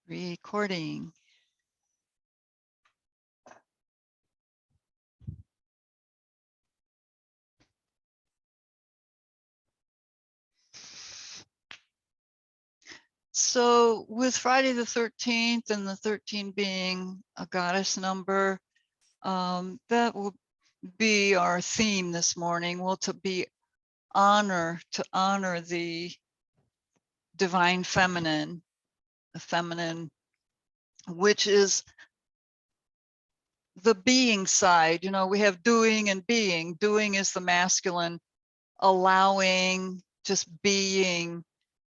Recording. So with Friday the 13th and the 13 being a goddess number, that will be our theme this morning. Well, to honor the divine feminine, the feminine, which is the being side. You know, we have doing and being. Doing is the masculine, allowing, just being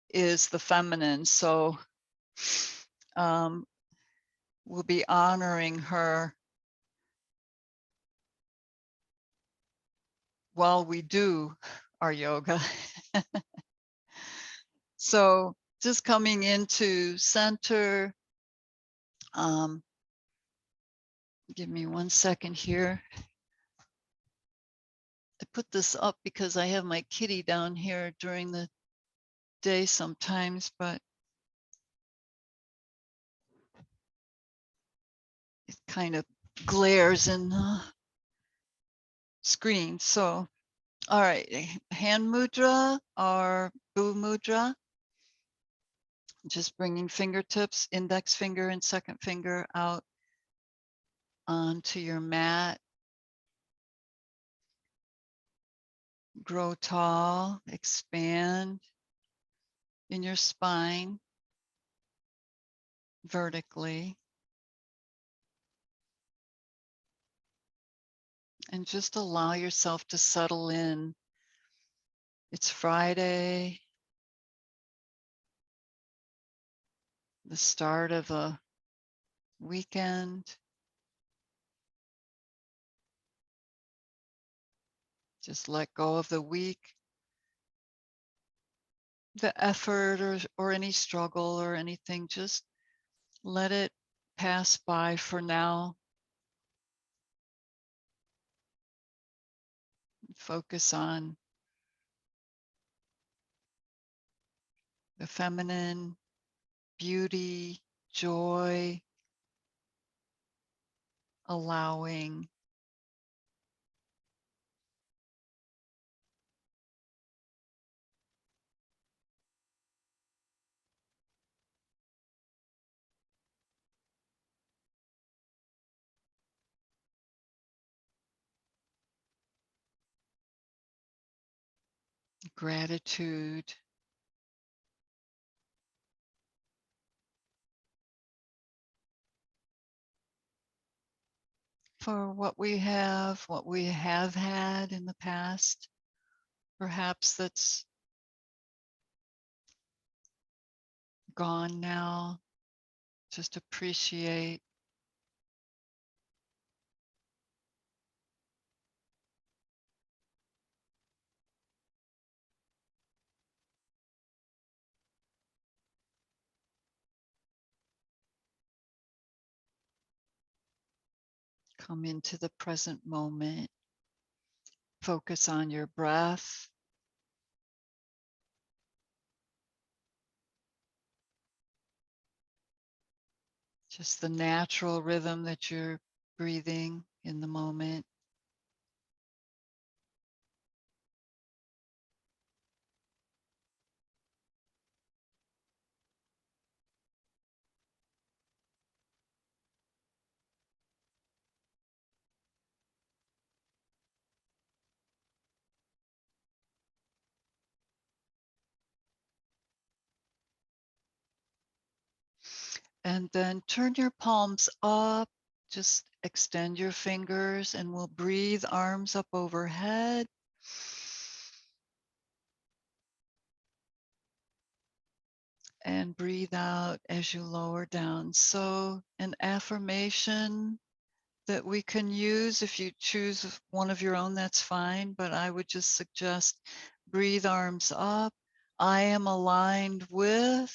is the feminine. So we'll be honoring her while we do our yoga. So just coming into center. Give me 1 second here. I put this up because I have my kitty down here during the day sometimes, but it kind of glares in the screen. So, all right, hand mudra or bu mudra. Just bringing fingertips, index finger and second finger out onto your mat. Grow tall, expand in your spine vertically. And just allow yourself to settle in. It's Friday, the start of a weekend. Just let go of the week, the effort or any struggle or anything. Just let it pass by for now. Focus on the feminine, beauty, joy, allowing. Gratitude for what we have had in the past, perhaps that's gone now. Just appreciate. Come into the present moment. Focus on your breath. Just the natural rhythm that you're breathing in the moment. And then turn your palms up. Just extend your fingers and we'll breathe arms up overhead. And breathe out as you lower down. So an affirmation that we can use, if you choose one of your own, that's fine, but I would just suggest breathe arms up. I am aligned with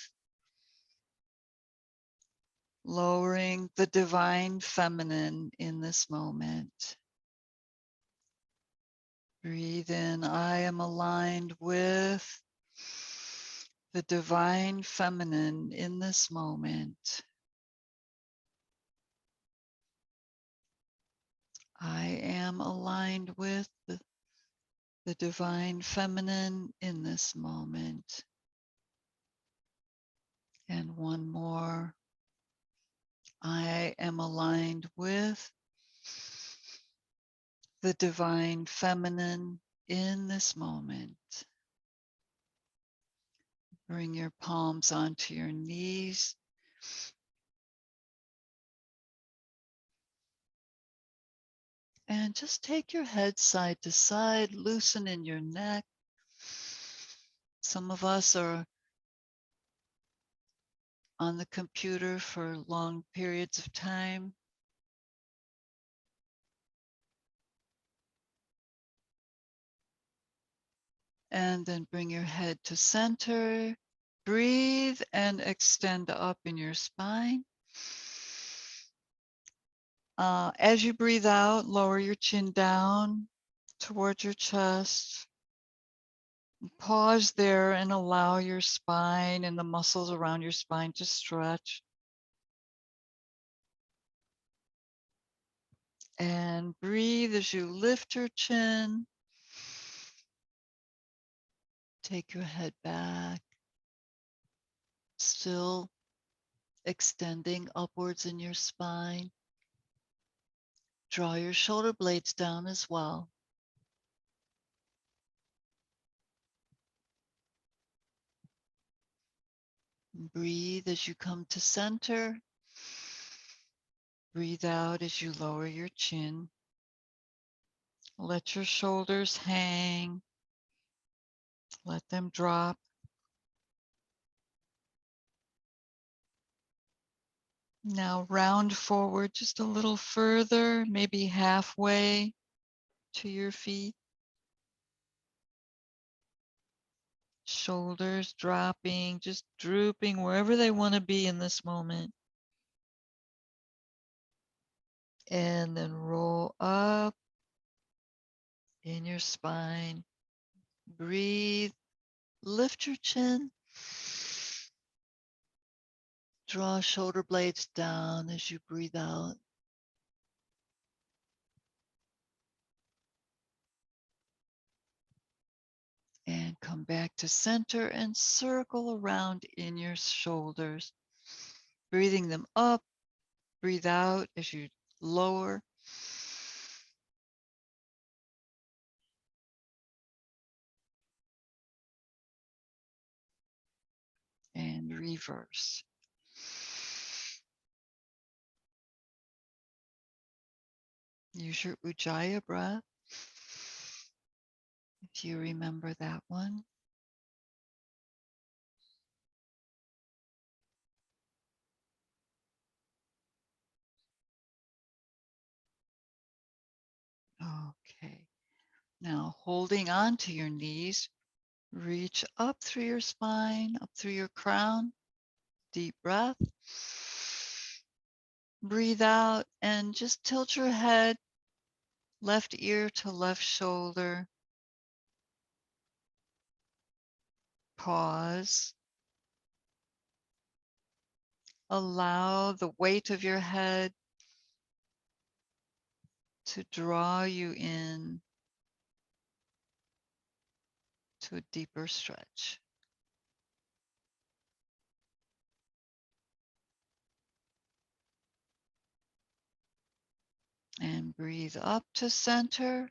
lowering the divine feminine in this moment. Breathe in, I am aligned with the divine feminine in this moment. I am aligned with the divine feminine in this moment. And one more. I am aligned with the divine feminine in this moment. Bring your palms onto your knees. And just take your head side to side, loosen in your neck. Some of us are on the computer for long periods of time. And then bring your head to center. Breathe and extend up in your spine. As you breathe out, lower your chin down towards your chest. Pause there and allow your spine and the muscles around your spine to stretch. And breathe as you lift your chin. Take your head back, still extending upwards in your spine. Draw your shoulder blades down as well. Breathe as you come to center. Breathe out as you lower your chin. Let your shoulders hang. Let them drop. Now round forward just a little further, maybe halfway to your feet. Shoulders dropping, just drooping wherever they want to be in this moment. And then roll up in your spine. Breathe, lift your chin. Draw shoulder blades down as you breathe out. And come back to center and circle around in your shoulders. Breathing them up, breathe out as you lower. And reverse. Use your Ujjayi breath, if you remember that one. Okay. Now holding on to your knees, reach up through your spine, up through your crown. Deep breath. Breathe out and just tilt your head, left ear to left shoulder. Pause. Allow the weight of your head to draw you in to a deeper stretch. And breathe up to center.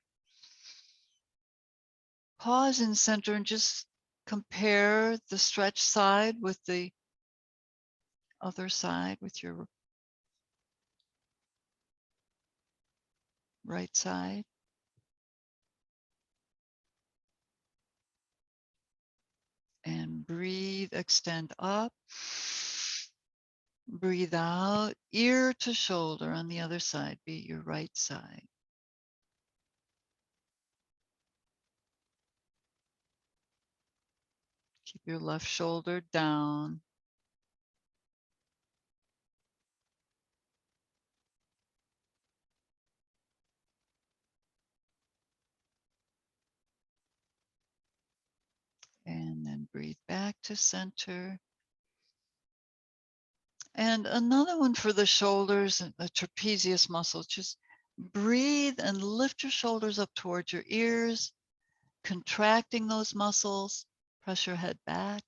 Pause in center and just compare the stretch side with the other side, with your right side. And breathe, extend up. Breathe out, ear to shoulder on the other side, be your right side. Keep your left shoulder down. And then breathe back to center. And another one for the shoulders and the trapezius muscle. Just Breathe and lift your shoulders up towards your ears, contracting those muscles. Press your head back.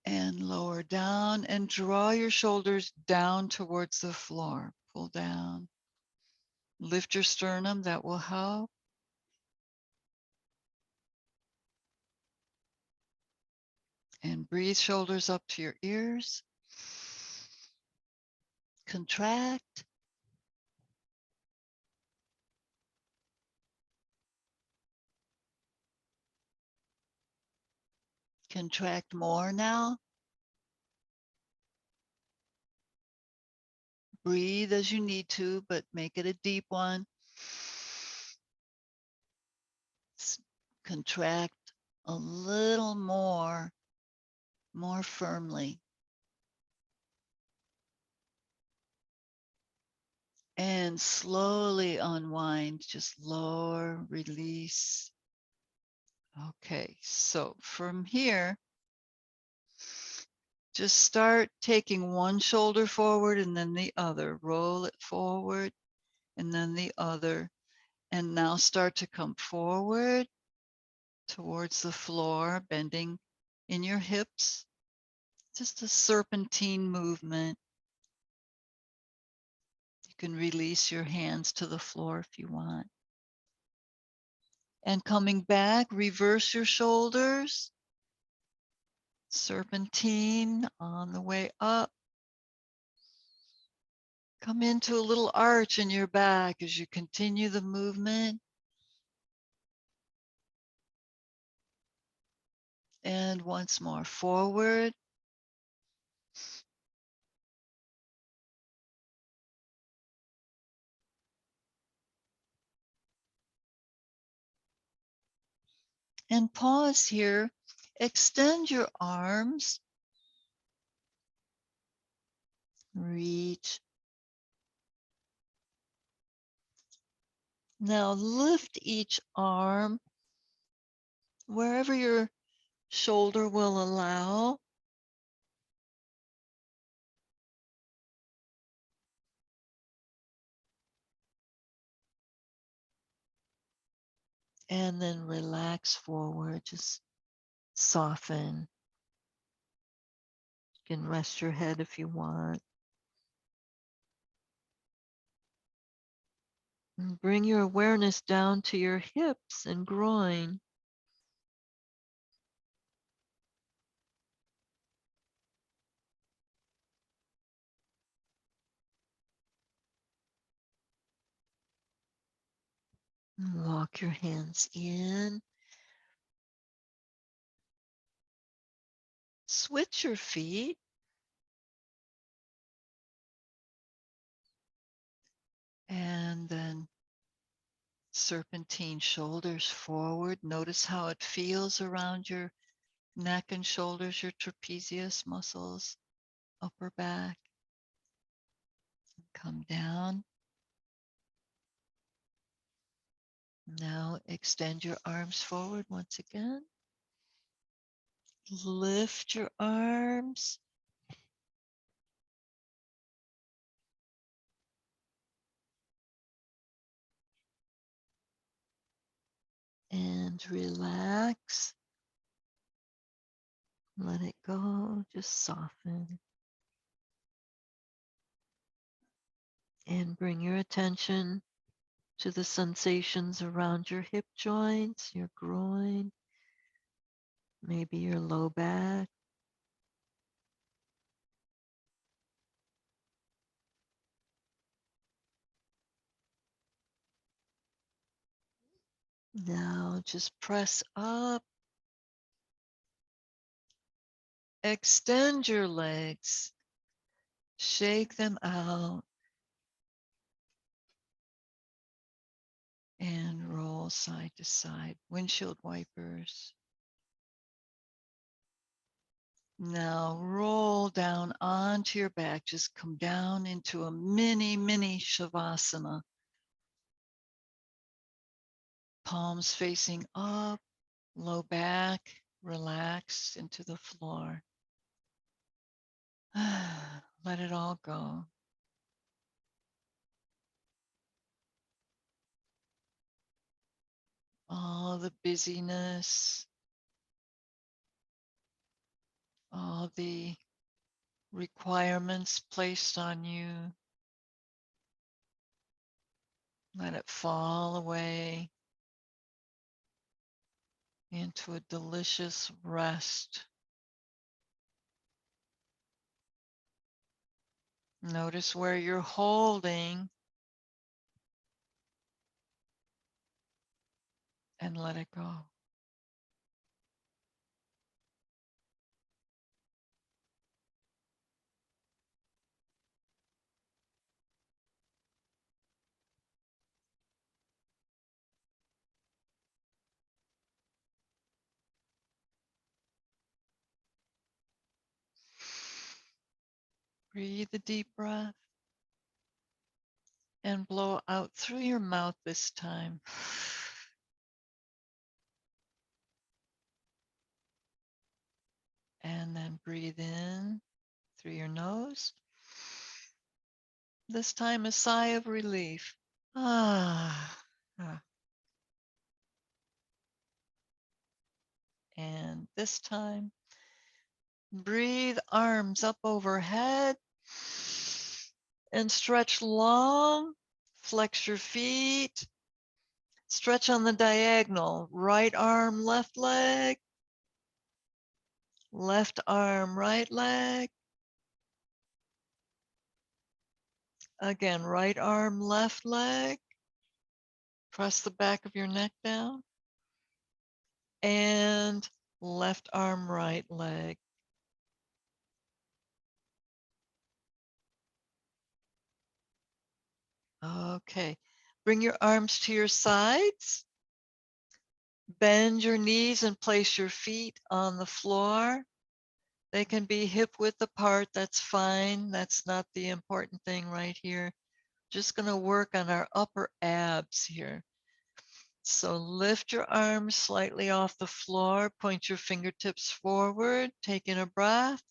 And lower down and draw your shoulders down towards the floor. Pull down. Lift your sternum, that will help. And breathe shoulders up to your ears. Contract. Contract more now. Breathe as you need to, but make it a deep one. Contract a little more firmly. And slowly unwind, just lower, release. Okay, so from here, just start taking one shoulder forward and then the other. Roll it forward and then the other. And now start to come forward towards the floor, bending in your hips. Just a serpentine movement. You can release your hands to the floor if you want. And coming back, reverse your shoulders. Serpentine on the way up. Come into a little arch in your back as you continue the movement. And once more, forward. And pause here. Extend your arms. Reach. Now lift each arm wherever your shoulder will allow. And then relax forward. Just soften. You can rest your head if you want. And bring your awareness down to your hips and groin. And walk your hands in. Switch your feet. And then serpentine shoulders forward. Notice how it feels around your neck and shoulders, your trapezius muscles, upper back. Come down. Now extend your arms forward once again. Lift your arms. And relax. Let it go. Just soften. And bring your attention to the sensations around your hip joints, your groin, maybe your low back. Now just press up. Extend your legs. Shake them out. And roll side to side. Windshield wipers. Now roll down onto your back. Just come down into a mini Shavasana. Palms facing up. Low back, relax into the floor. Let it all go. All the busyness, all the requirements placed on you. Let it fall away into a delicious rest. Notice where you're holding and let it go. Breathe a deep breath and blow out through your mouth this time. And then breathe in through your nose. This time a sigh of relief. Ah. And this time, breathe arms up overhead and stretch long. Flex your feet. Stretch on the diagonal. Right arm, left leg. Left arm, right leg. Again, right arm, left leg. Press the back of your neck down. And left arm, right leg. Okay. Bring your arms to your sides. Bend your knees and place your feet on the floor. They can be hip width apart. That's fine. That's not the important thing right here. Just going to work on our upper abs here. So lift your arms slightly off the floor. Point your fingertips forward. Take in a breath.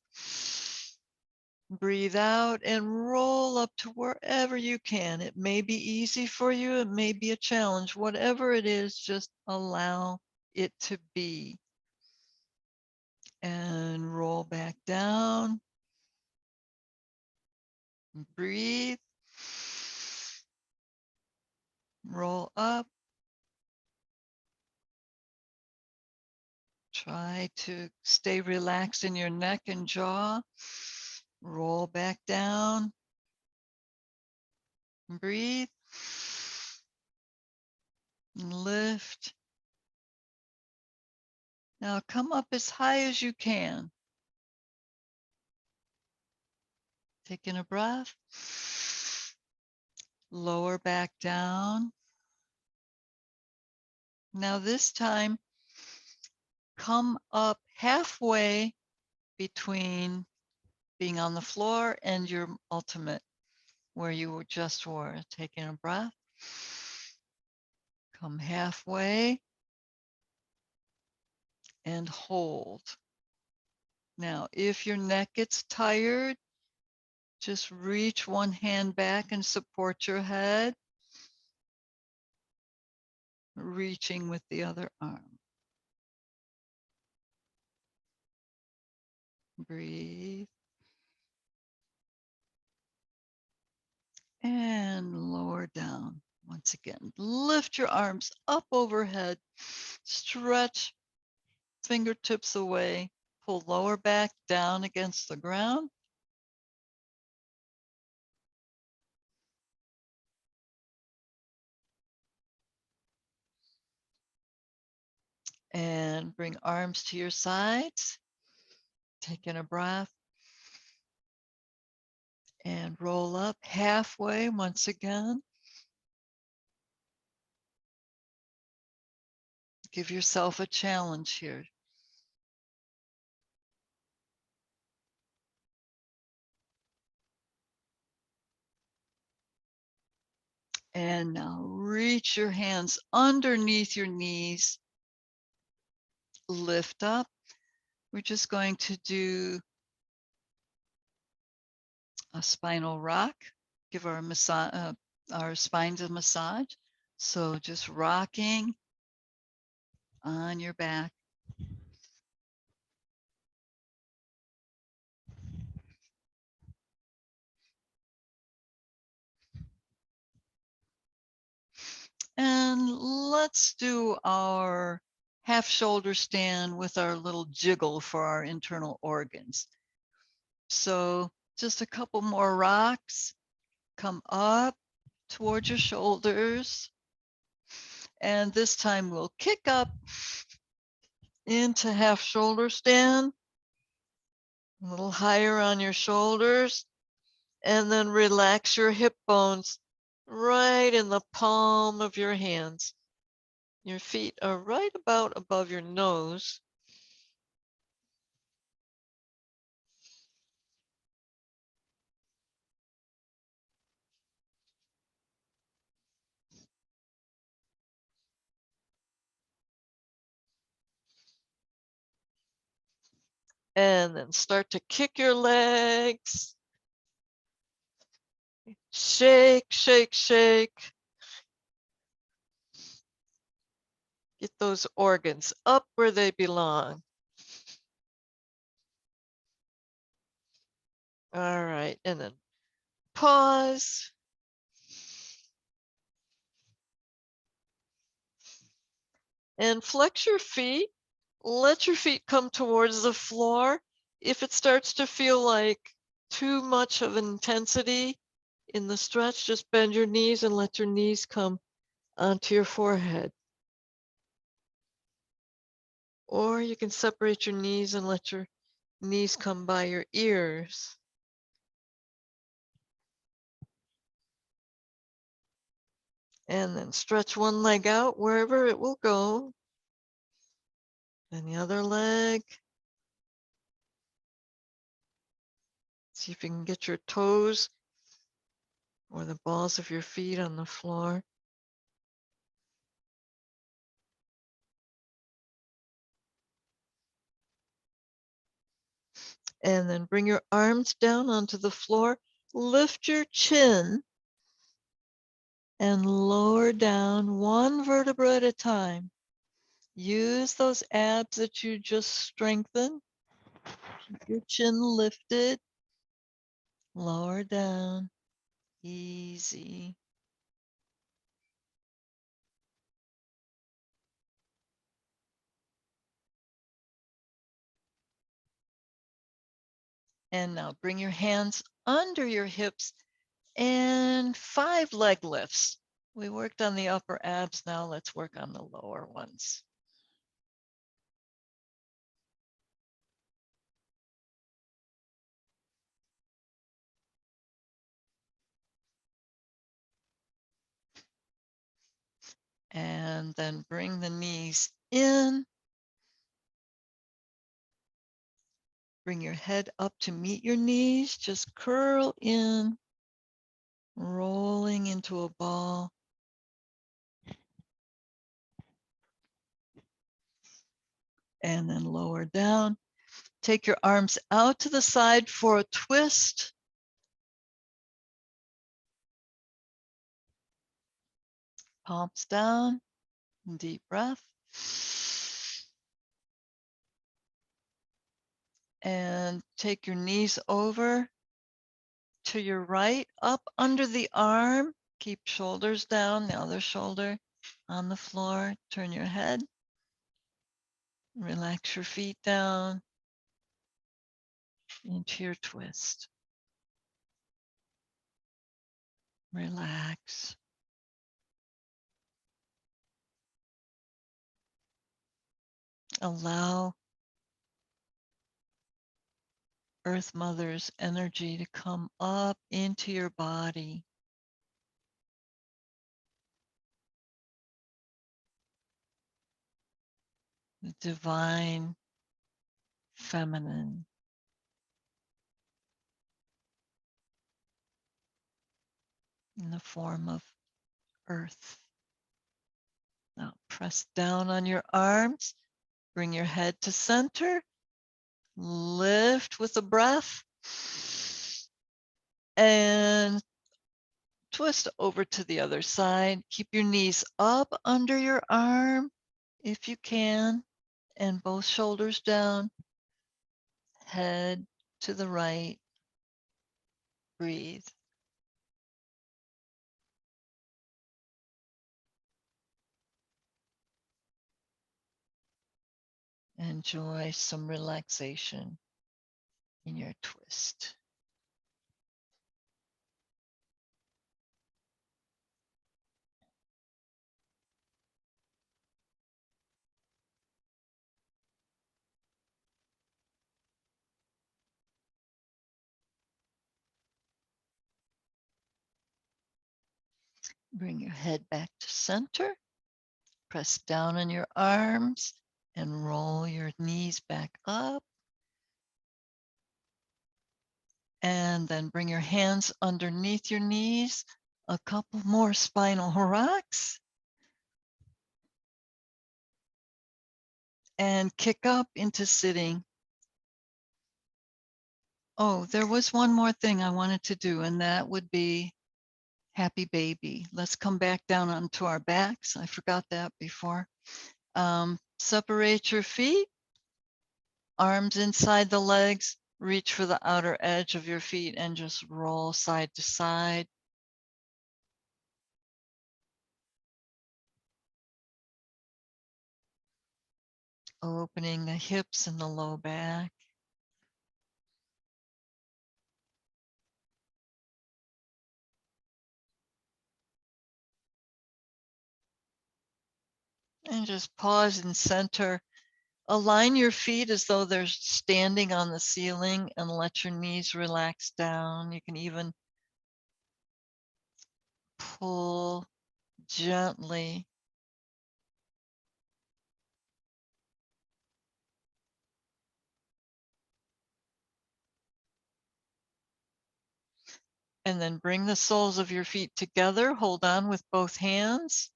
Breathe out and roll up to wherever you can. It may be easy for you. It may be a challenge. Whatever it is, just allow it to be. And roll back down. Breathe. Roll up. Try to stay relaxed in your neck and jaw. Roll back down. Breathe. Lift. Now come up as high as you can. Take in a breath. Lower back down. Now this time, come up halfway between being on the floor and your ultimate, where you just were. Take in a breath. Come halfway and hold. Now, if your neck gets tired, just reach one hand back and support your head, reaching with the other arm. Breathe. And lower down. Once again, lift your arms up overhead, stretch fingertips away, pull lower back down against the ground. And bring arms to your sides. Take in a breath. And roll up halfway once again. Give yourself a challenge here. And now reach your hands underneath your knees lift up. We're just going to do a spinal rock, give our spines a massage. So just rocking on your back. And let's do our half shoulder stand with our little jiggle for our internal organs. So just a couple more rocks. Come up towards your shoulders. And this time we'll kick up into half shoulder stand, a little higher on your shoulders, and then relax your hip bones right in the palm of your hands. Your feet are right about above your nose. And then start to kick your legs. Shake, shake, shake. Get those organs up where they belong. All right, and then pause. And flex your feet. Let your feet come towards the floor. If it starts to feel like too much of intensity in the stretch, just bend your knees and let your knees come onto your forehead. Or you can separate your knees and let your knees come by your ears. And then stretch one leg out wherever it will go. And the other leg. See if you can get your toes or the balls of your feet on the floor. And then bring your arms down onto the floor. Lift your chin and lower down one vertebra at a time. Use those abs that you just strengthened. Keep your chin lifted. Lower down. Easy. And now bring your hands under your hips and 5 leg lifts. We worked on the upper abs. Now let's work on the lower ones. And then bring the knees in. Bring your head up to meet your knees. Just curl in, rolling into a ball. And then lower down. Take your arms out to the side for a twist. Palms down. Deep breath. And take your knees over to your right, up under the arm. Keep shoulders down, the other shoulder on the floor. Turn your head. Relax your feet down into your twist. Relax. Allow Earth Mother's energy to come up into your body. The divine feminine. In the form of Earth. Now press down on your arms. Bring your head to center. Lift with a breath. And twist over to the other side. Keep your knees up under your arm if you can, and both shoulders down. Head to the right. Breathe. Enjoy some relaxation in your twist. Bring your head back to center. Press down on your arms and roll your knees back up. And then bring your hands underneath your knees. A couple more spinal rocks. And kick up into sitting. Oh, there was one more thing I wanted to do, and that would be happy baby. Let's come back down onto our backs. I forgot that before. Separate your feet, arms inside the legs, reach for the outer edge of your feet and just roll side to side. Opening the hips and the low back. And just pause and center. Align your feet as though they're standing on the ceiling and let your knees relax down. You can even pull gently. And then bring the soles of your feet together. Hold on with both hands.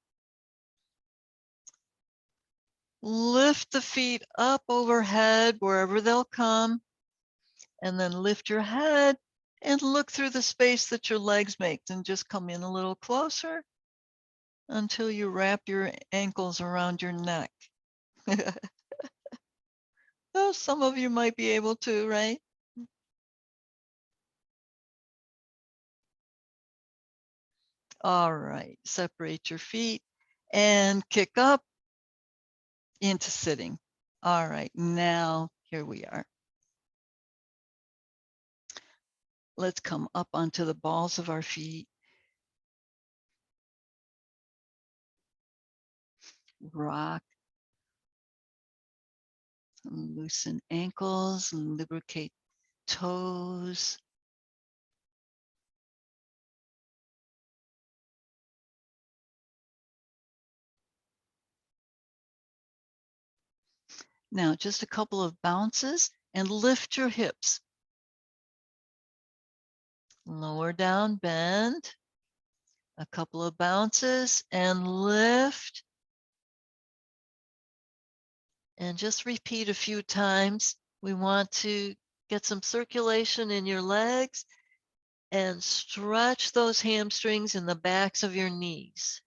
Lift the feet up overhead wherever they'll come. And then lift your head and look through the space that your legs make, and just come in a little closer until you wrap your ankles around your neck. Oh, some of you might be able to, right? All right, separate your feet and kick up into sitting. All right, now here we are. Let's come up onto the balls of our feet. Rock. Loosen ankles, lubricate toes. Now just a couple of bounces and lift your hips. Lower down, bend. A couple of bounces and lift. And just repeat a few times. We want to get some circulation in your legs and stretch those hamstrings in the backs of your knees.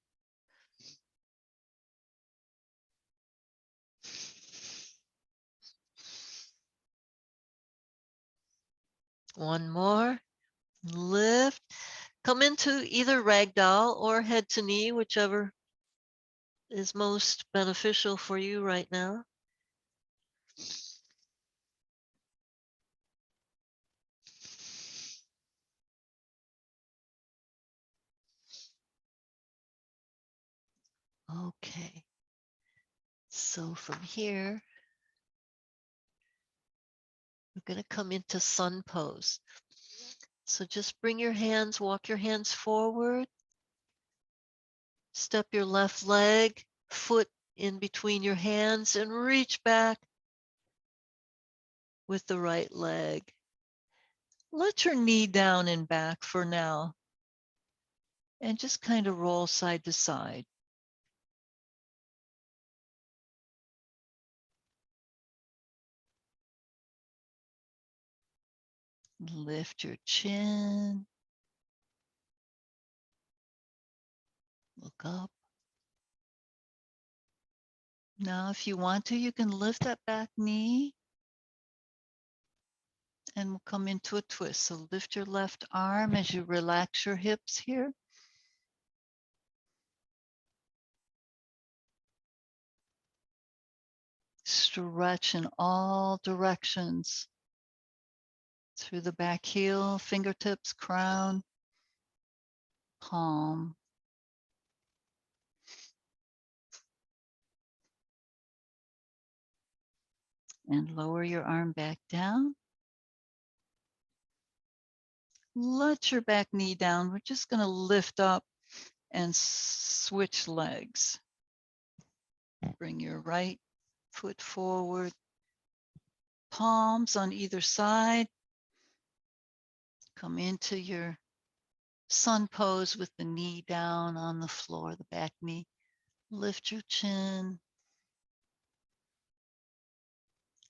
One more. Lift. Come into either ragdoll or head to knee, whichever is most beneficial for you right now. Okay. So from here, we're going to come into sun pose. So just bring your hands, walk your hands forward. Step your left leg, foot in between your hands, and reach back with the right leg. Let your knee down and back for now, and just kind of roll side to side. Lift your chin. Look up. Now, if you want to, you can lift that back knee and we'll come into a twist. So lift your left arm as you relax your hips here. Stretch in all directions through the back heel, fingertips, crown, palm. And lower your arm back down. Let your back knee down. We're just going to lift up and switch legs. Bring your right foot forward, palms on either side. Come into your sun pose with the knee down on the floor, the back knee. Lift your chin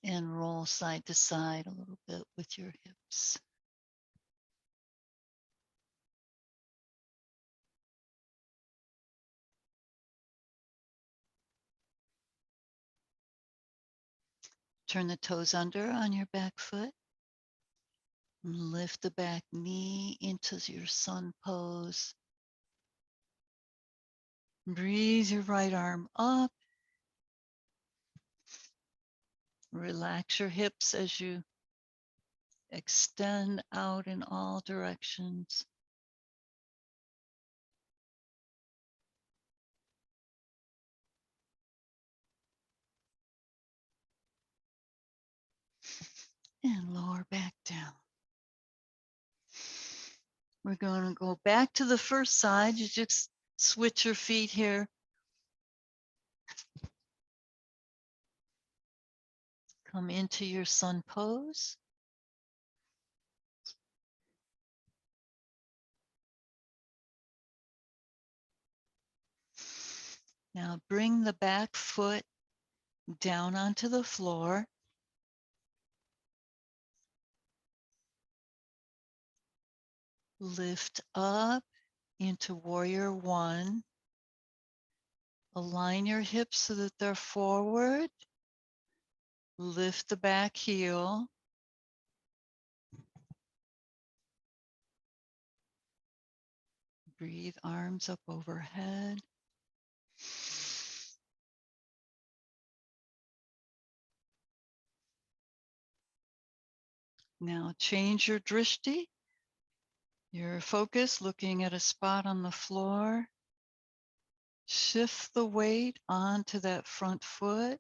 and roll side to side a little bit with your hips. Turn the toes under on your back foot. Lift the back knee into your sun pose. Breathe your right arm up. Relax your hips as you extend out in all directions. And lower back down. We're going to go back to the first side. You just switch your feet here. Come into your sun pose. Now bring the back foot down onto the floor. Lift up into warrior one. Align your hips so that they're forward. Lift the back heel. Breathe arms up overhead. Now change your drishti, your focus, looking at a spot on the floor. Shift the weight onto that front foot.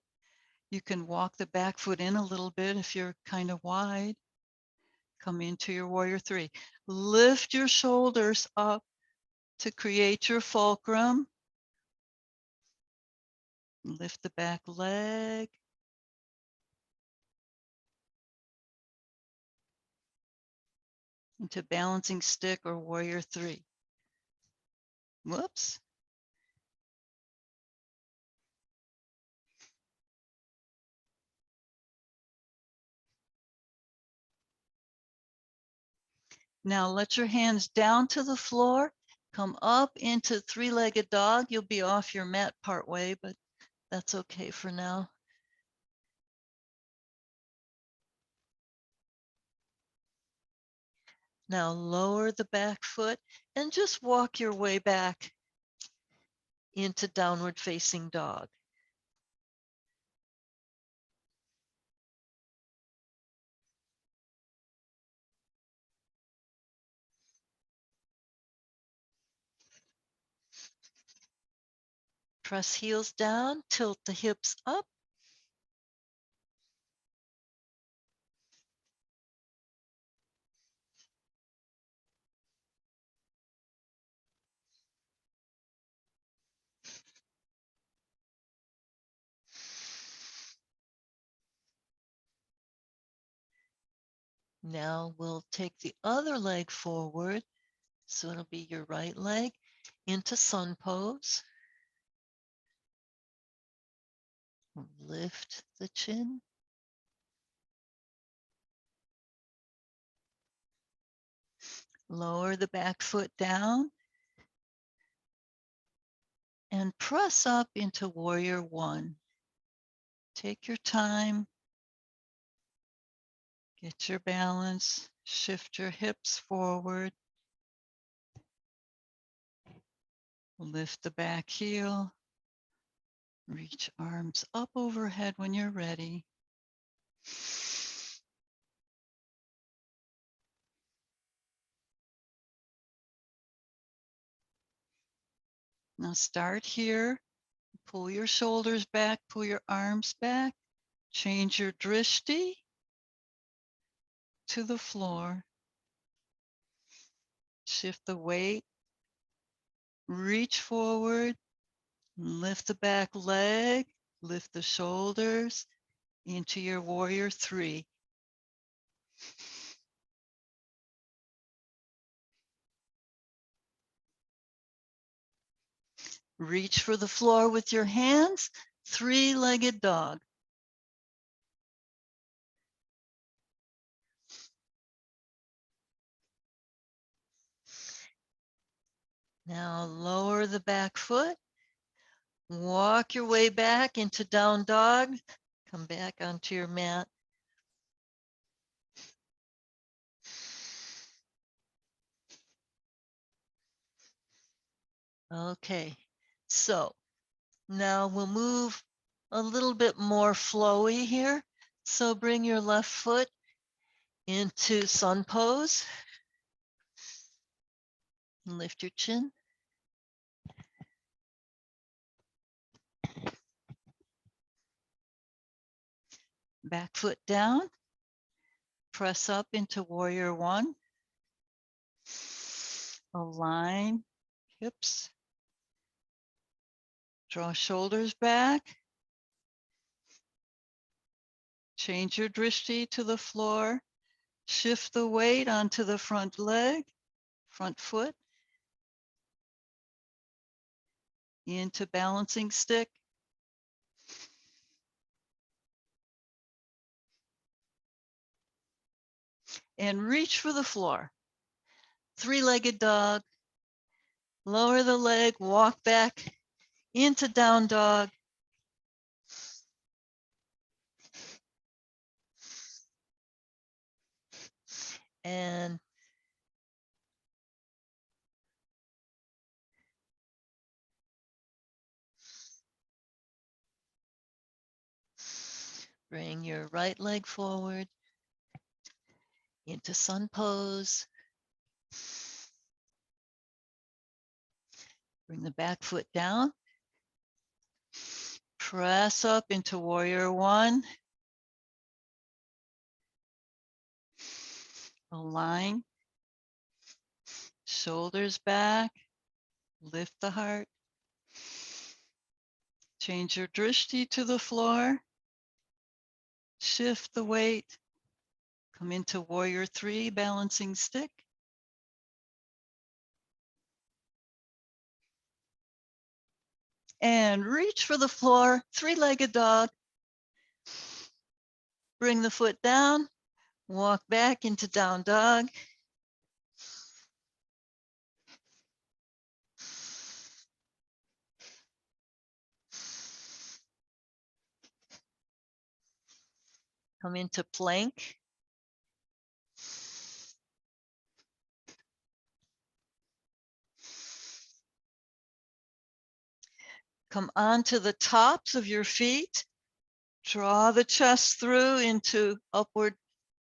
You can walk the back foot in a little bit if you're kind of wide. Come into your warrior three. Lift your shoulders up to create your fulcrum. Lift the back leg. Into balancing stick or warrior three. Whoops. Now let your hands down to the floor. Come up into three-legged dog. You'll be off your mat part way, but that's okay for now. Now lower the back foot and just walk your way back into downward facing dog. Press heels down, tilt the hips up. Now we'll take the other leg forward. So it'll be your right leg into sun pose. Lift the chin. Lower the back foot down and press up into warrior one. Take your time. Get your balance. Shift your hips forward. Lift the back heel. Reach arms up overhead when you're ready. Now start here. Pull your shoulders back, pull your arms back. Change your drishti to the floor. Shift the weight. Reach forward. Lift the back leg. Lift the shoulders into your warrior three. Reach for the floor with your hands. Three-legged dog. Now lower the back foot. Walk your way back into down dog. Come back onto your mat. Okay, so now we'll move a little bit more flowy here. So bring your left foot into sun pose. Lift your chin. Back foot down. Press up into warrior one. Align hips. Draw shoulders back. Change your drishti to the floor. Shift the weight onto the front leg, front foot, into balancing stick. And reach for the floor. Three-legged dog. Lower the leg, walk back into down dog. And bring your right leg forward into sun pose. Bring the back foot down. Press up into warrior one. Align. Shoulders back. Lift the heart. Change your drishti to the floor. Shift the weight. Come into warrior three, balancing stick. And reach for the floor, three-legged dog. Bring the foot down, walk back into down dog. Come into plank. Come onto the tops of your feet. Draw the chest through into upward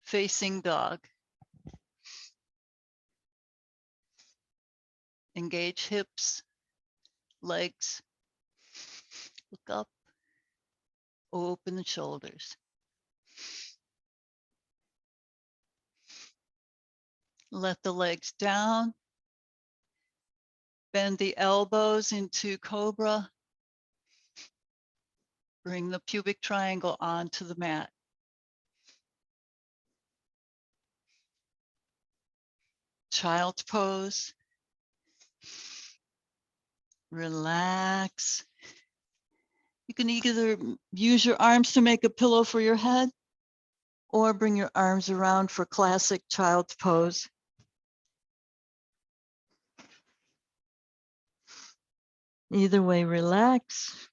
facing dog. Engage hips, legs. Look up. Open the shoulders. Let the legs down. Bend the elbows into cobra. Bring the pubic triangle onto the mat. Child's pose. Relax. You can either use your arms to make a pillow for your head or bring your arms around for classic child's pose. Either way, relax.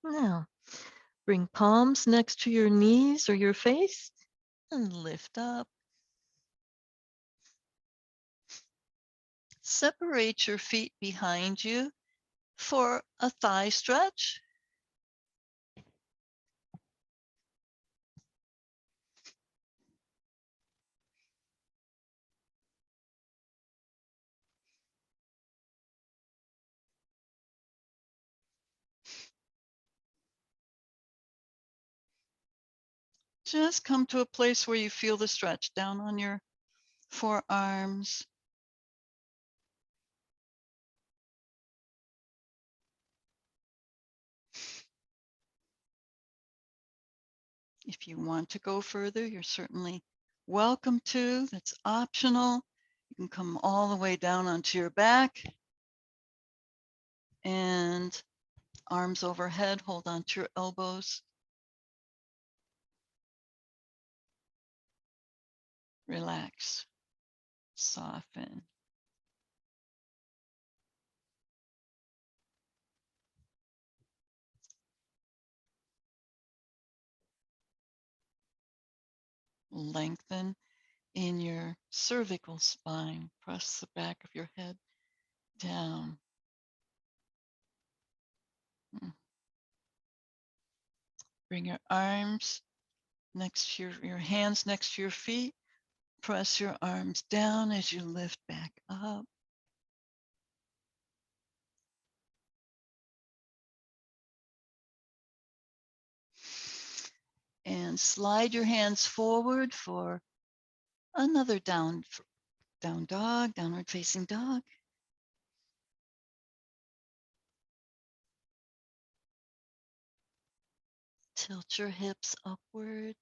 Now, bring palms next to your knees or your face and lift up. Separate your feet behind you for a thigh stretch. Just come to a place where you feel the stretch down on your forearms. If you want to go further, you're certainly welcome to. That's optional. You can come all the way down onto your back and arms overhead, hold onto your elbows. Relax, soften. Lengthen in your cervical spine. Press the back of your head down. Bring your arms next to your hands next to your feet. Press your arms down as you lift back up. And slide your hands forward for another down dog, downward facing dog. Tilt your hips upward.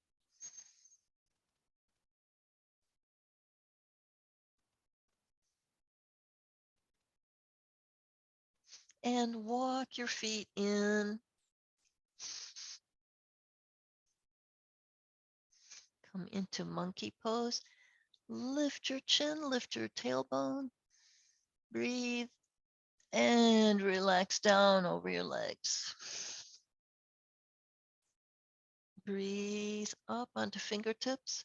And walk your feet in. Come into monkey pose. Lift your chin, lift your tailbone. Breathe and relax down over your legs. Breathe up onto fingertips.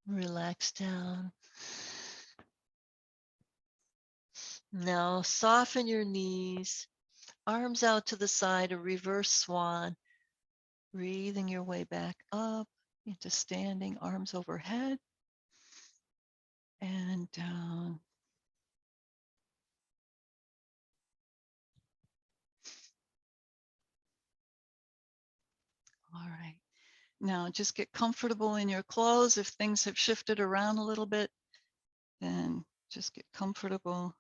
Relax down. Now soften your knees. Arms out to the side, a reverse swan. Breathing your way back up into standing, arms overhead and down. All right. Now just get comfortable in your clothes. If things have shifted around a little bit, then just get comfortable.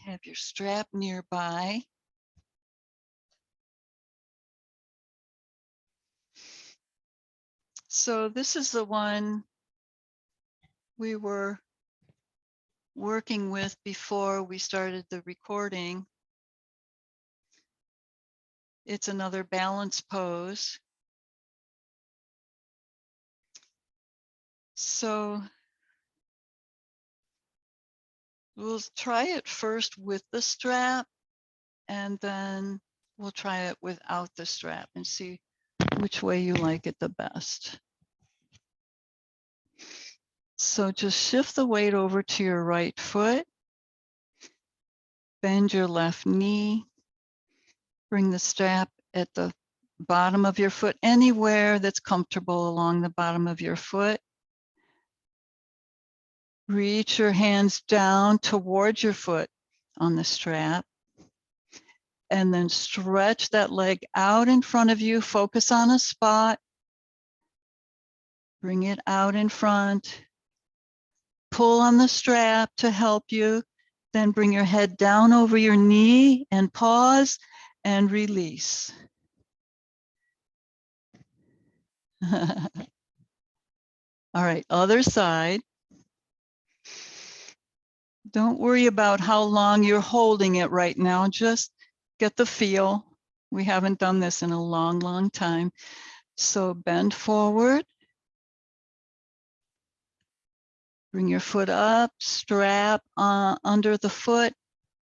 Have your strap nearby. So this is the one we were working with before we started the recording. It's another balance pose. So we'll try it first with the strap, and then we'll try it without the strap and see which way you like it the best. So just shift the weight over to your right foot. Bend your left knee. Bring the strap at the bottom of your foot, anywhere that's comfortable along the bottom of your foot. Reach your hands down towards your foot on the strap. and then stretch that leg out in front of you. Focus on a spot. Bring it out in front. Pull on the strap to help you. Then bring your head down over your knee and pause and release. All right, other side. Don't worry about how long you're holding it right now. Just get the feel. We haven't done this in a long, long time. So bend forward. Bring your foot up, strap under the foot.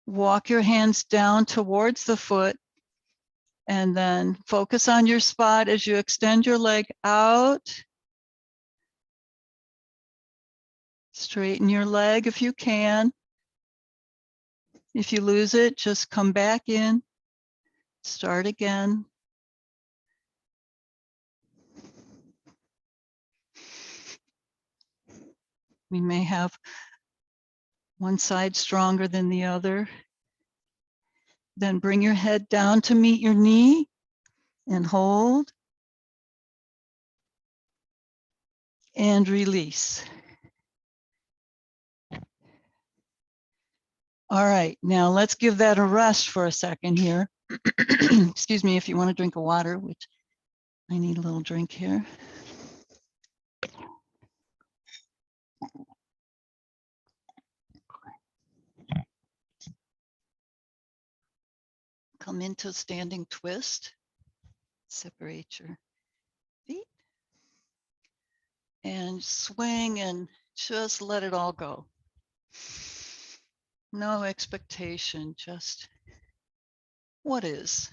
Walk your hands down towards the foot. And then focus on your spot as you extend your leg out. Straighten your leg if you can. If you lose it, just come back in. Start again. We may have one side stronger than the other. Then bring your head down to meet your knee and hold. And release. All right, now let's give that a rest for a second here. Excuse me if you want to drink of water, which I need a little drink here. Come into standing twist. Separate your feet. And swing and just let it all go. No expectation, just what is.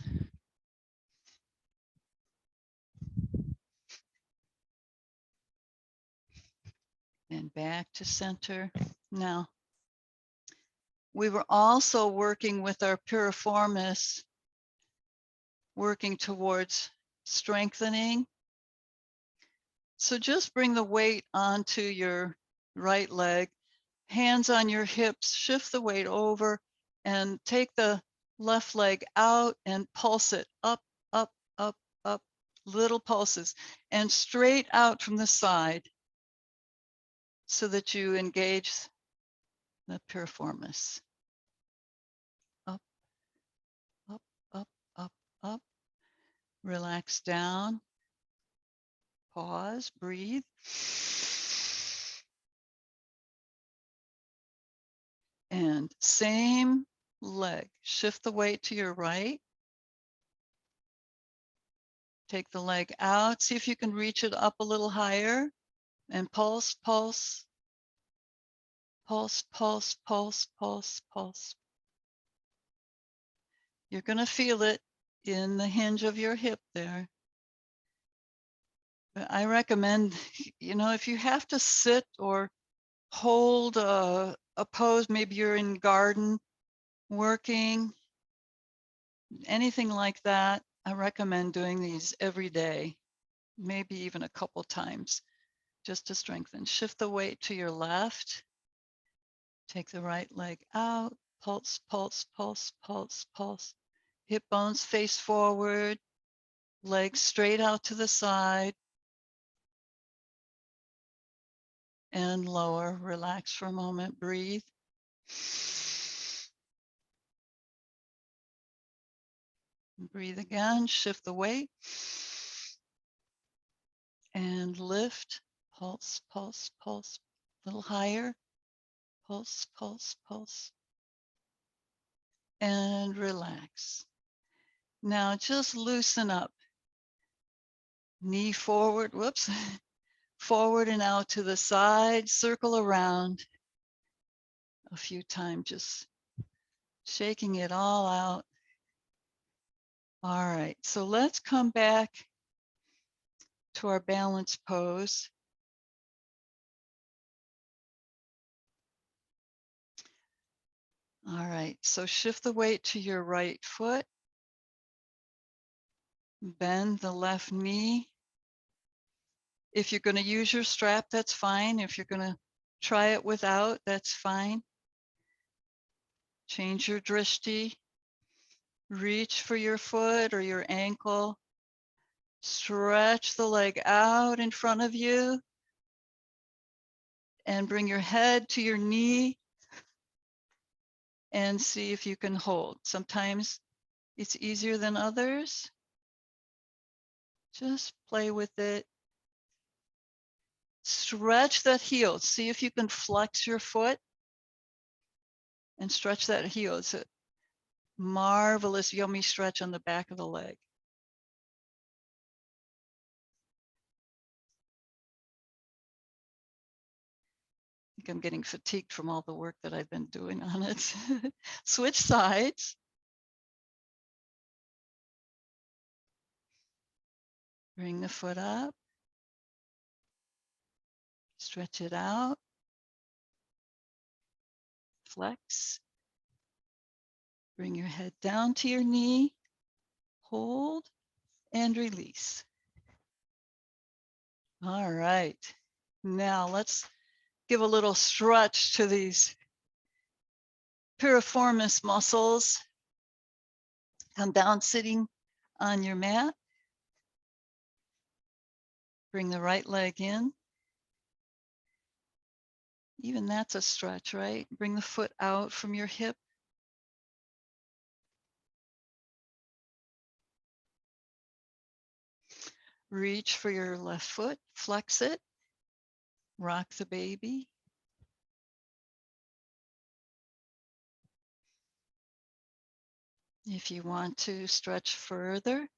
And back to center. Now, we were also working with our piriformis, working towards strengthening. So just bring the weight onto your right leg, hands on your hips, shift the weight over and take the left leg out and pulse it up, up, up, up, little pulses and straight out from the side so that you engage the piriformis. Up, up, up, up, up. Relax down. Pause, breathe. And same leg. Shift the weight to your right. Take the leg out. See if you can reach it up a little higher. And pulse, pulse. Pulse, pulse, pulse, pulse, pulse. You're going to feel it in the hinge of your hip there. I recommend, if you have to sit or hold a pose, maybe you're in garden working, anything like that, I recommend doing these every day, maybe even a couple times, just to strengthen. Shift the weight to your left. Take the right leg out. Pulse, pulse, pulse, pulse, pulse. Hip bones face forward. Legs straight out to the side. And lower. Relax for a moment. Breathe. Breathe again. Shift the weight. And lift. Pulse, pulse, pulse. A little higher. Pulse, pulse, pulse. And relax. Now just loosen up. Knee forward, whoops. Forward and out to the side, circle around a few times, just shaking it all out. All right, so let's come back to our balance pose. All right, so shift the weight to your right foot. Bend the left knee. If you're going to use your strap, that's fine. If you're going to try it without, that's fine. Change your drishti. Reach for your foot or your ankle. Stretch the leg out in front of you and bring your head to your knee and see if you can hold. Sometimes it's easier than others. Just play with it. Stretch that heel. See if you can flex your foot and stretch that heel. It's a marvelous, yummy stretch on the back of the leg. I think I'm getting fatigued from all the work that I've been doing on it. Switch sides. Bring the foot up. Stretch it out. Flex. Bring your head down to your knee. Hold and release. All right. Now let's give a little stretch to these piriformis muscles. Come down sitting on your mat. Bring the right leg in. Even that's a stretch, right? Bring the foot out from your hip. Reach for your left foot, flex it, rock the baby. If you want to stretch further,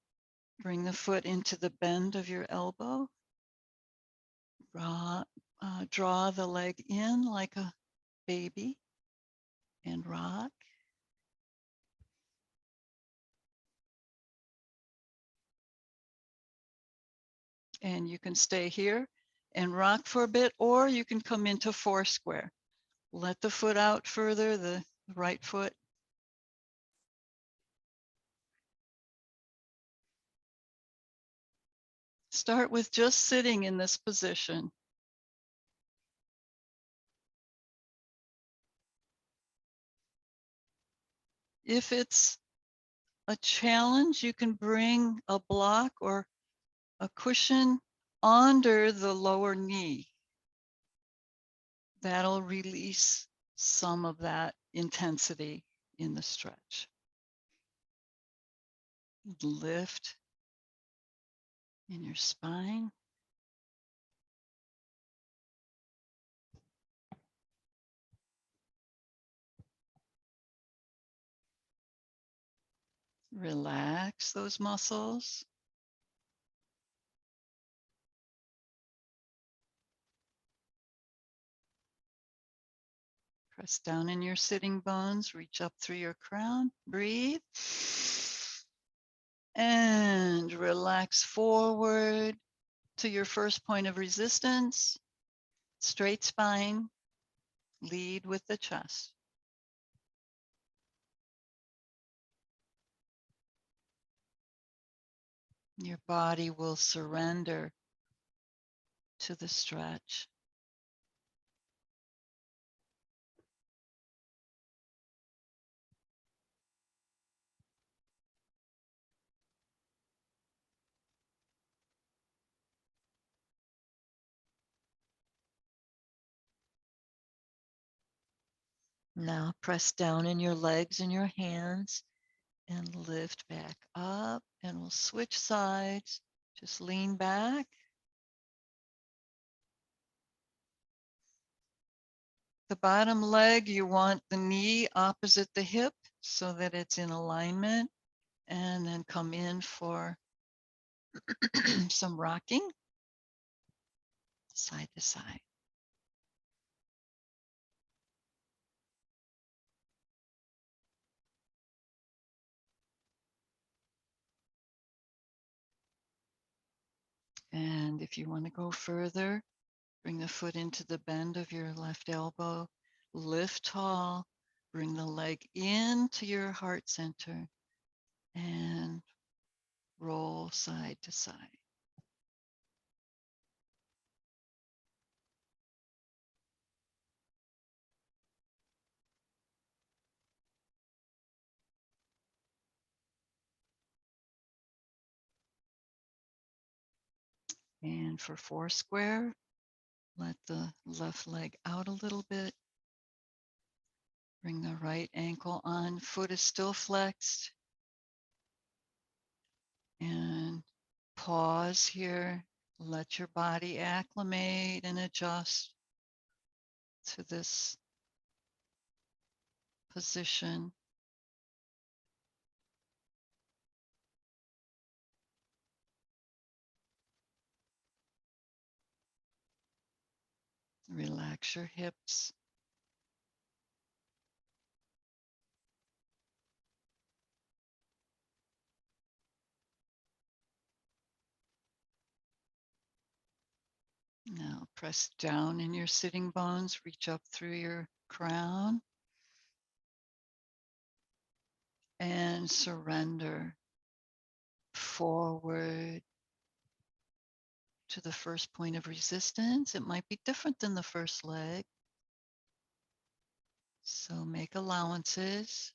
bring the foot into the bend of your elbow. Draw the leg in like a baby and rock. And you can stay here and rock for a bit, or you can come into four square. Let the foot out further, the right foot. Start with just sitting in this position. If it's a challenge, you can bring a block or a cushion under the lower knee. That'll release some of that intensity in the stretch. Lift in your spine. Relax those muscles. Press down in your sitting bones, reach up through your crown, breathe. And relax forward to your first point of resistance. Straight spine, lead with the chest. Your body will surrender to the stretch. Now press down in your legs and your hands and lift back up, and we'll switch sides. Just lean back. The bottom leg, you want the knee opposite the hip so that it's in alignment, and then come in for some rocking side to side. And if you want to go further, bring the foot into the bend of your left elbow, lift tall, bring the leg into your heart center, and roll side to side. And for 4 square, let the left leg out a little bit. Bring the right ankle on. Foot is still flexed. And pause here. Let your body acclimate and adjust to this position. Relax your hips. Now press down in your sitting bones, reach up through your crown and surrender forward to the first point of resistance. It might be different than the first leg, so make allowances.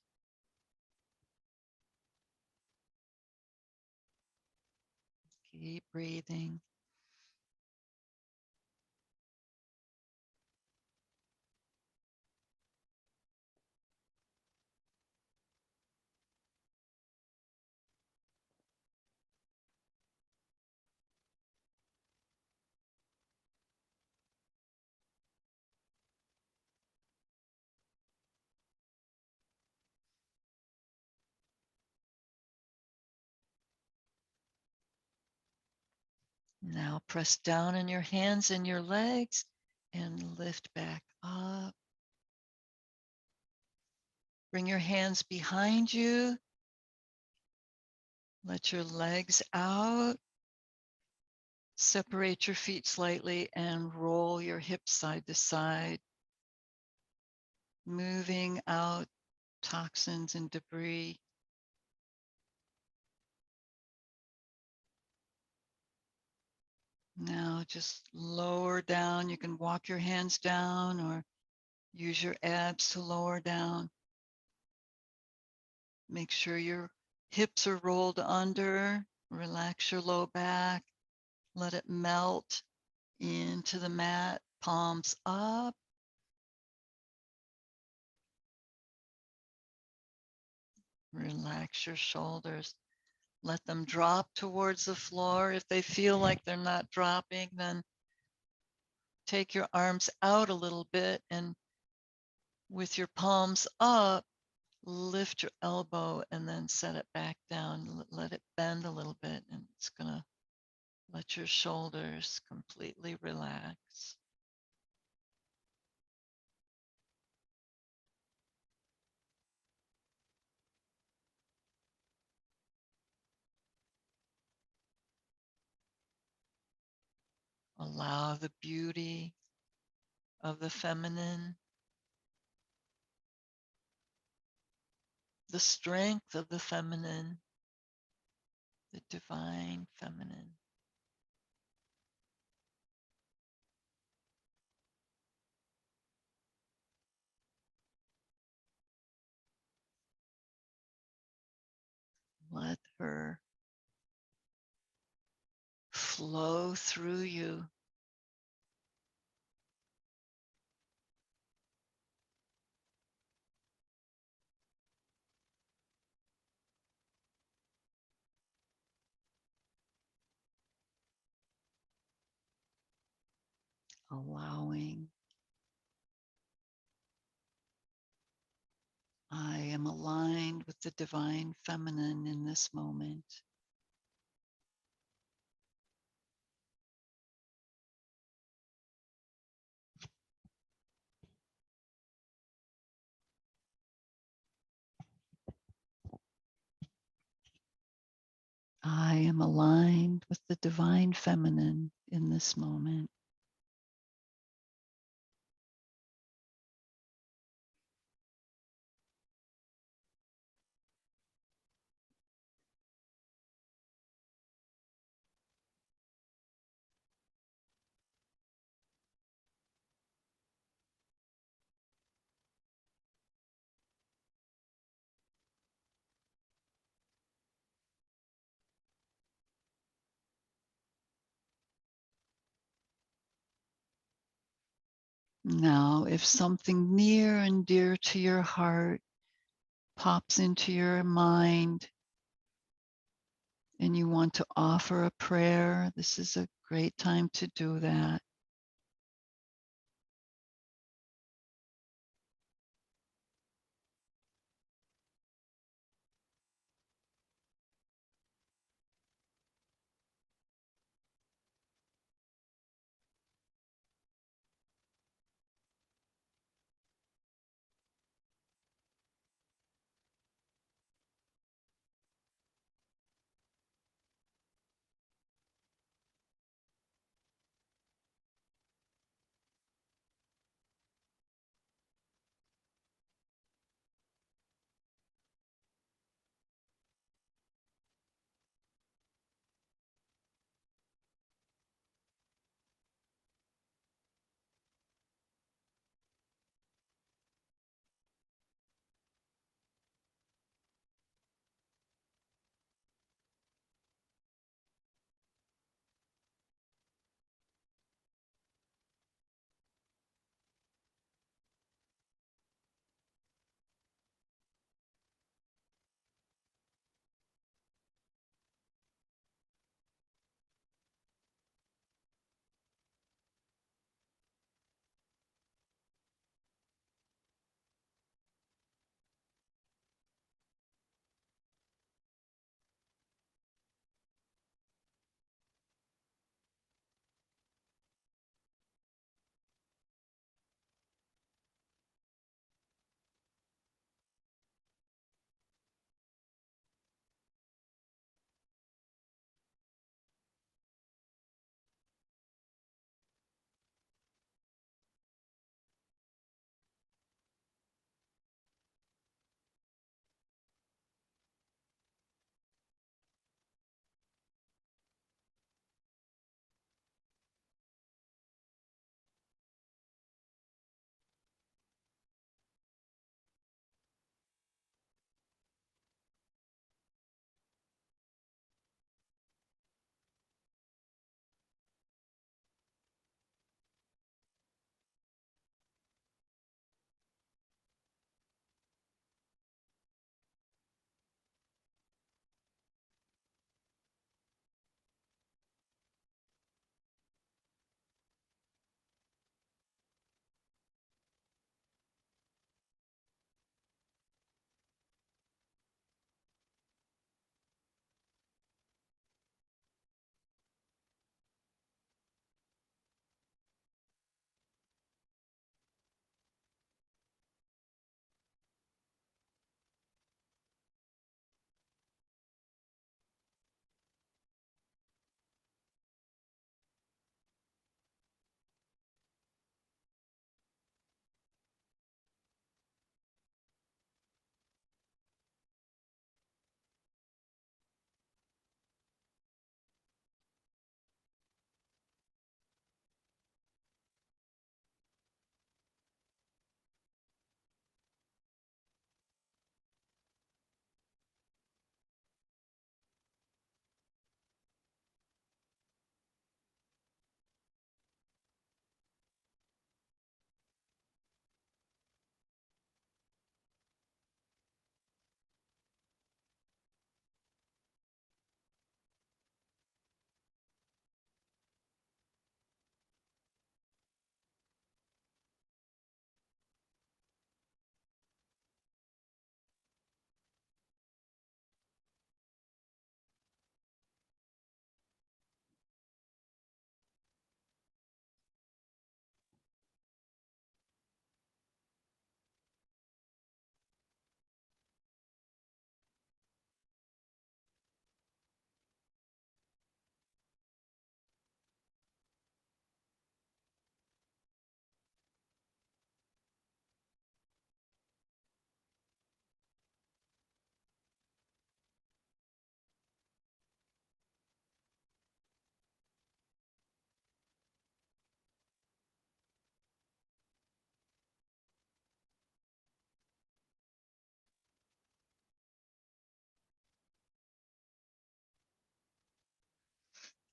Keep breathing. Now press down in your hands and your legs and lift back up. Bring your hands behind you. Let your legs out. Separate your feet slightly and roll your hips side to side, moving out toxins and debris. Now just lower down. You can walk your hands down or use your abs to lower down. Make sure your hips are rolled under. Relax your low back. Let it melt into the mat. Palms up. Relax your shoulders. Let them drop towards the floor. If they feel like they're not dropping, then take your arms out a little bit and with your palms up, lift your elbow and then set it back down. Let it bend a little bit and it's going to let your shoulders completely relax. Allow the beauty of the feminine, the strength of the feminine, the divine feminine. Let her flow through you. Allowing. I am aligned with the divine feminine in this moment. I am aligned with the divine feminine in this moment. Now, if something near and dear to your heart pops into your mind and you want to offer a prayer, this is a great time to do that.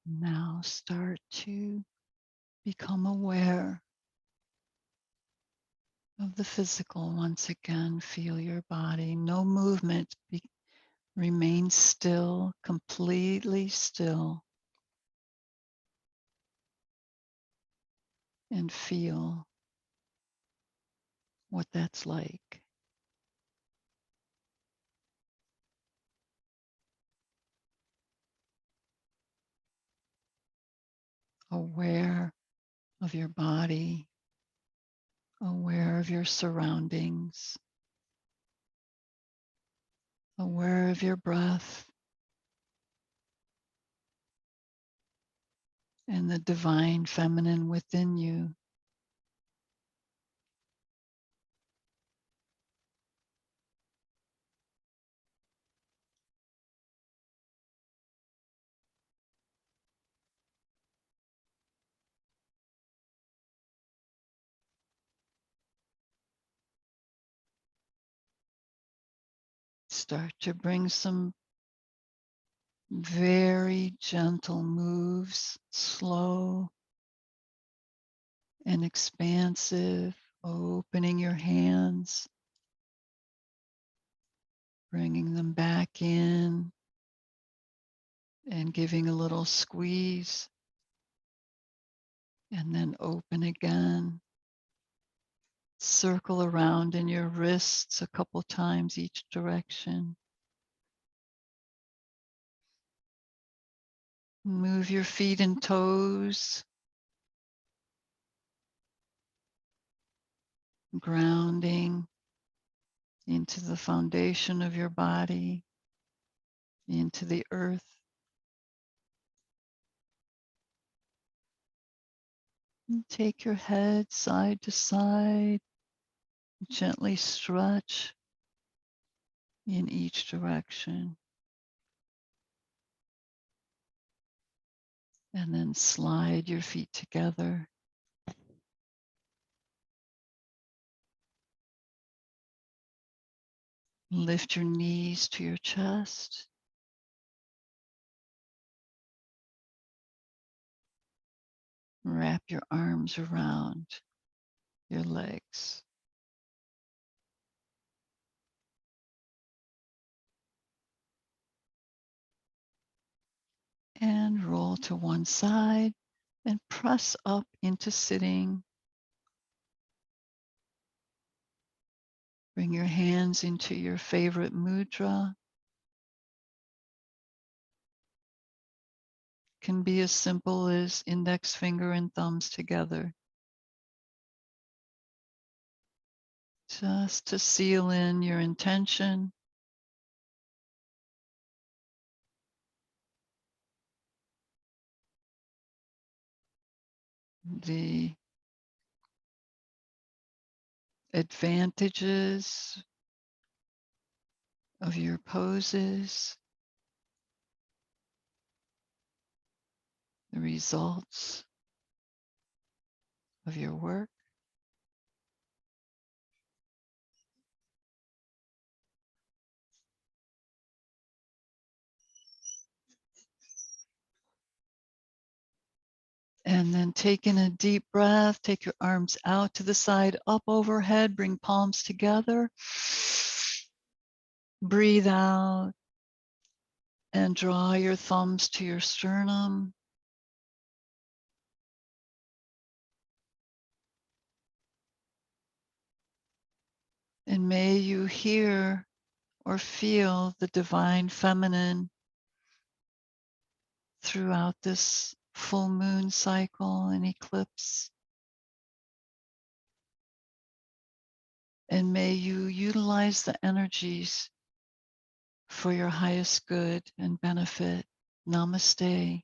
Now start to become aware of the physical. Once again, feel your body, no movement. Remain still, completely still, and feel what that's like. Aware of your body, aware of your surroundings, aware of your breath and the divine feminine within you. Start to bring some very gentle moves, slow and expansive, opening your hands, bringing them back in and giving a little squeeze, and then open again. Circle around in your wrists a couple times each direction. Move your feet and toes, grounding into the foundation of your body, into the earth. And take your head side to side, gently stretch in each direction. And then slide your feet together. Lift your knees to your chest. Wrap your arms around your legs. And roll to one side and press up into sitting. Bring your hands into your favorite mudra. Can be as simple as index finger and thumbs together. Just to seal in your intention. The advantages of your poses, the results of your work. And then take in a deep breath, take your arms out to the side, up overhead, bring palms together. Breathe out and draw your thumbs to your sternum. And may you hear or feel the divine feminine throughout this full moon cycle and eclipse. And may you utilize the energies for your highest good and benefit. Namaste.